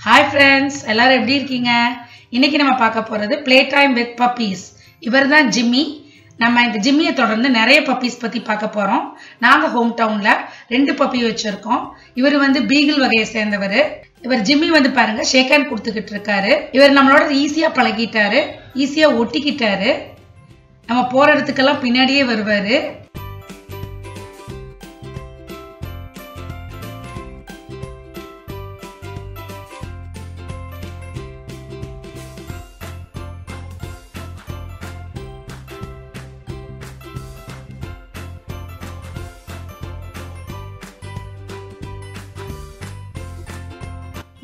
Hi friends, எல்லாரும் எப்படி இருக்கீங்க? இன்னைக்கு நம்ம பார்க்க போறது ப்ளே டைம் வித் பப்பீஸ். இவர் தான் ஜிம்மி. நம்ம இந்த ஜிம்மியை தொடர்ந்து நிறைய பப்பீஸ் பத்தி பார்க்க போறோம். நாங்க ஹோம் டவுன்ல 2 பப்பி வச்சிருக்கோம். இவர் வந்து பீகிள் வகையை சேர்ந்தவர். இவர் ஜிம்மி வந்து பாருங்க ஷேக் ஹேண்ட் கொடுத்துக்கிட்டு இருக்காரு. இவர் நம்மளோட ஈஸியா பழகிட்டாரு, ஈஸியா ஒட்டிக்கிட்டாரு. நம்ம போற இடத்துக்கெல்லாம் பின்னாடியே வருவாரு.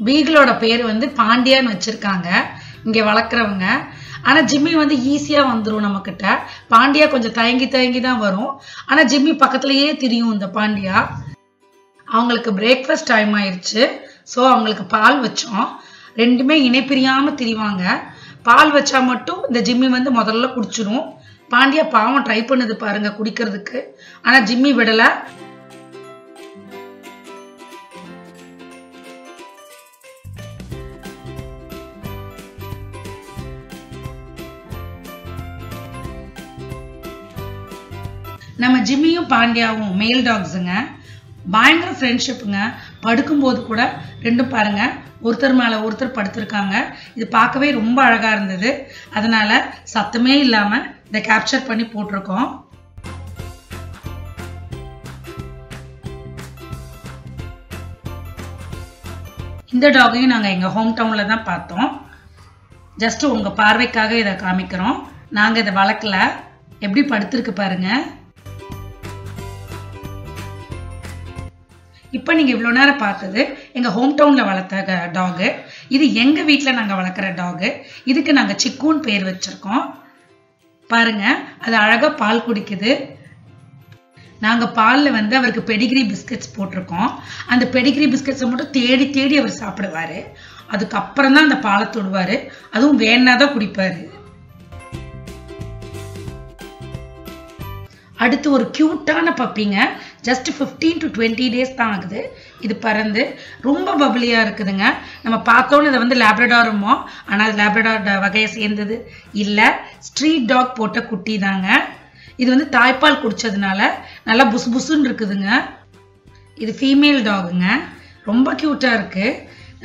பீகிளோட பேர் வந்து பாண்டியான்னு வச்சிருக்காங்க இங்க வளர்க்குறவங்க. ஆனா ஜிம்மி வந்து ஈஸியா வந்துடும் நம்ம கிட்ட. பாண்டியா கொஞ்சம் தயங்கி தயங்கி தான் வரும். ஆனா ஜிம்மி பக்கத்துலயே திரியும் இந்த பாண்டியா. அவங்களுக்கு பிரேக்ஃபாஸ்ட் டைம் ஆயிடுச்சு. ஸோ அவங்களுக்கு பால் வச்சோம். ரெண்டுமே இணைப்பிரியாம திரிவாங்க. பால் வச்சா மட்டும் இந்த ஜிம்மி வந்து முதல்ல குடிச்சிடும். பாண்டியா பாவம் ட்ரை பண்ணுது பாருங்க குடிக்கிறதுக்கு. ஆனா ஜிம்மி விடல. நம்ம ஜிம்மியும் பாண்டியாவும் மேல் டாக்ஸுங்க. பயங்கர ஃப்ரெண்ட்ஷிப்புங்க. படுக்கும்போது கூட ரெண்டும் பாருங்க ஒருத்தர் மேல ஒருத்தர் படுத்திருக்காங்க. இது பார்க்கவே ரொம்ப அழகா இருந்தது. அதனால சத்தமே இல்லாம இதை கேப்சர் பண்ணி போட்டிருக்கோம். இந்த டாகையும் நாங்க எங்க ஹோம் டவுன்ல தான் பார்த்தோம். ஜஸ்ட் உங்க பார்வைக்காக இதை காமிக்கிறோம். நாங்க இதை வளர்க்கல. எப்படி படுத்திருக்கு பாருங்க. இப்போ நீங்க இவ்வளவு நேரம் பார்த்தது எங்க ஹோம் டவுன்ல வளர்த்த டாகு. இது எங்க வீட்டுல நாங்க வளர்க்குற டாகு. இதுக்கு நாங்க சிக்குன்னு பேர் வச்சிருக்கோம். பாருங்க அது அழகா பால் குடிக்குது. நாங்க பால்ல வந்து அவருக்கு பெடிகிரி பிஸ்கட்ஸ் போட்டிருக்கோம். அந்த பெடிகிரி பிஸ்கட்ஸை மட்டும் தேடி தேடி அவர் சாப்பிடுவாரு. அதுக்கப்புறம் தான் அந்த பாலை தொடுவாரு. அதுவும் வேணாதான் குடிப்பாரு. அடுத்து ஒரு கியூட்டான பப்பிங்க. ஜஸ்ட் 15 to 20 days தான் ஆகுது. இது பறந்து ரொம்ப பப்ளியா இருக்குதுங்க. நம்ம பார்த்தோன்னு இதை வந்து லேப்ரடாருமோ, ஆனால் லேப்ரடார் வகையை சேர்ந்தது இல்லை. ஸ்ட்ரீட் டாக் போட்ட குட்டி தாங்க. இது வந்து தாய்ப்பால் குடிச்சதுனால நல்லா புசு புசுன்னு இருக்குதுங்க. இது ஃபீமேல் டாகுங்க. ரொம்ப கியூட்டா இருக்கு.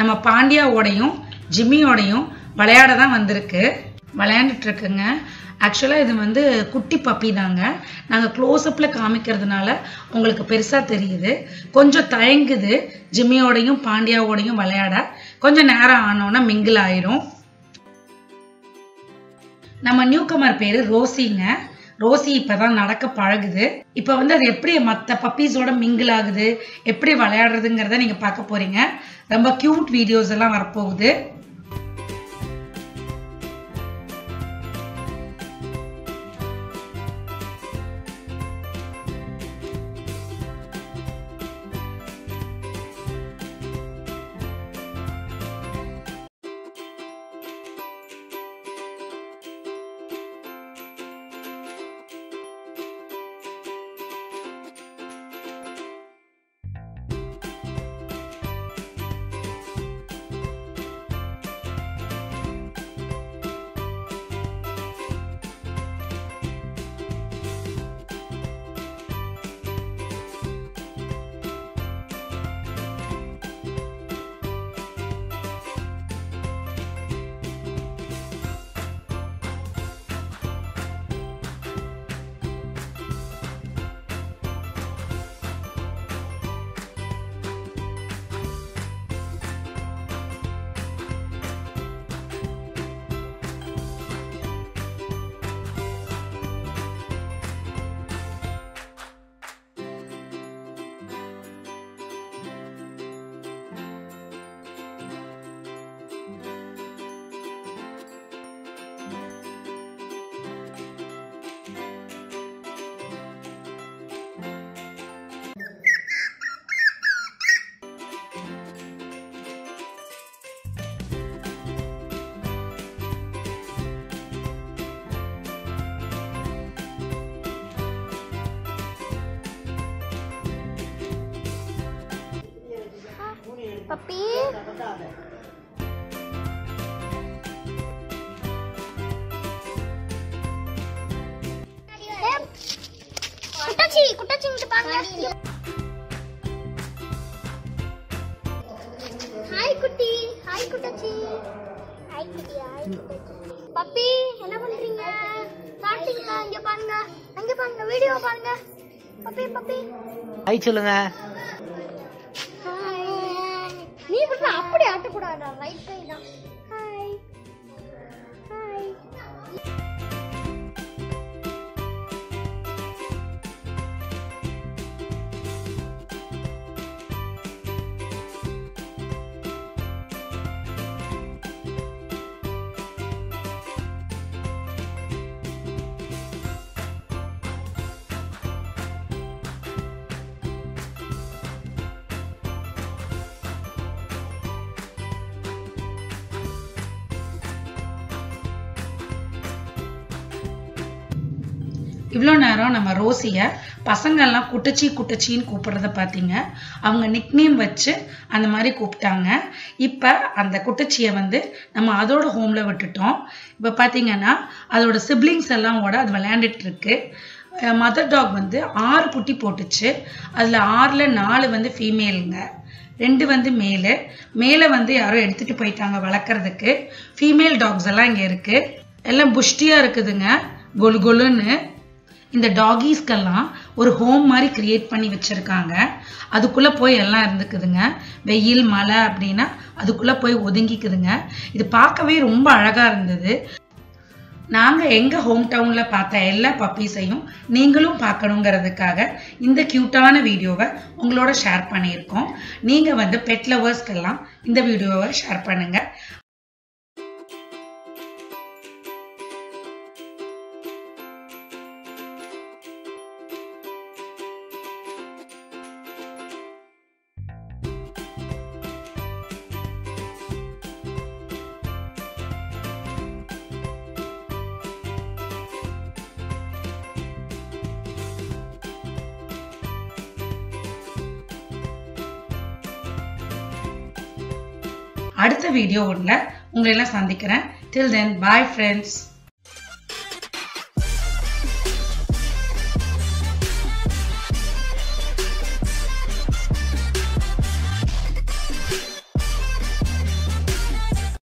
நம்ம பாண்டியாவோடையும் ஜிம்மியோடையும் விளையாட தான் வந்திருக்கு. விளையாண்டுட்டு இருக்குங்க. ஆக்சுவலா இது வந்து குட்டி பப்பி தாங்க. நாங்க க்ளோஸ்அப்ல காமிக்கிறதுனால உங்களுக்கு பெருசா தெரியுது. கொஞ்சம் தயங்குது. ஜிம்மியோடையும் பாண்டியாவோடையும் விளையாட கொஞ்சம் நேரம் ஆனோன்னா மிங்கிள் ஆயிரும். நம்ம நியூ கமர் பேரு ரோசிங்க. ரோசி இப்பதான் நடக்க பழகுது. இப்ப வந்து அது எப்படி மற்ற பப்பீஸோட மிங்கிள் ஆகுது, எப்படி விளையாடுறதுங்கிறத நீங்க பார்க்க போறீங்க. ரொம்ப கியூட் வீடியோஸ் எல்லாம் வரப்போகுது. Papi. குட்டச்சிங்க பாருங்க. ஹாய் குட்டி, ஹாய் குட்டச்சி. ஹாய் குட்டி, ஹாய் குட்டச்சி. பப்பி என்ன பண்றீங்க? சாப்பிட்டீங்களா? இங்க பாருங்க, அங்க பாருங்க, வீடியோ பாருங்க. பப்பி பப்பி ஹாய் சொல்லுங்க. ஹாய். நீ இப்படி அப்படி ஆட்ட கூடாதா? ரைட் கை தான். Hi hi. இவ்வளோ நேரம் நம்ம ரோசியை பசங்கள்லாம் குட்டச்சி குட்டச்சின்னு கூப்பிடுறத பார்த்தீங்க. அவங்க நிக்நேம் வச்சு அந்த மாதிரி கூப்பிட்டாங்க. இப்போ அந்த குட்டச்சியை வந்து நம்ம அதோட ஹோமில் விட்டுட்டோம். இப்போ பார்த்தீங்கன்னா அதோட சிப்ளிங்ஸ் எல்லாம் கூட அது விளையாண்டுட்டு இருக்கு. மதர் டாக் வந்து 6 குட்டி போட்டுச்சு. அதில் 6ல் 4 வந்து ஃபீமேலுங்க, 2 வந்து மேலே வந்து யாரோ எடுத்துகிட்டு போயிட்டாங்க வளர்க்குறதுக்கு. ஃபீமேல் டாக்ஸ் எல்லாம் இங்கே இருக்குது. எல்லாம் புஷ்டியாக இருக்குதுங்க, கொலு கொலுன்னு. இந்த டாகீஸ்க்கெல்லாம் ஒரு ஹோம் மாதிரி கிரியேட் பண்ணி வச்சுருக்காங்க. அதுக்குள்ளே போய் எல்லாம் இருந்துக்குதுங்க. வெயில் மழை அப்படின்னா அதுக்குள்ளே போய் ஒதுங்கிக்குதுங்க. இது பார்க்கவே ரொம்ப அழகாக இருந்தது. நாங்கள் எங்கள் ஹோம் டவுனில் பார்த்த எல்லா பப்பீஸையும் நீங்களும் பார்க்கணுங்கிறதுக்காக இந்த க்யூட்டான வீடியோவை உங்களோட ஷேர் பண்ணியிருக்கோம். நீங்கள் வந்து பெட் லவர்ஸ்க்கெல்லாம் இந்த வீடியோவை ஷேர் பண்ணுங்கள். அடுத்த வீடியோவில் உங்களை எல்லாம் சந்திக்கிறேன். Till then, bye friends.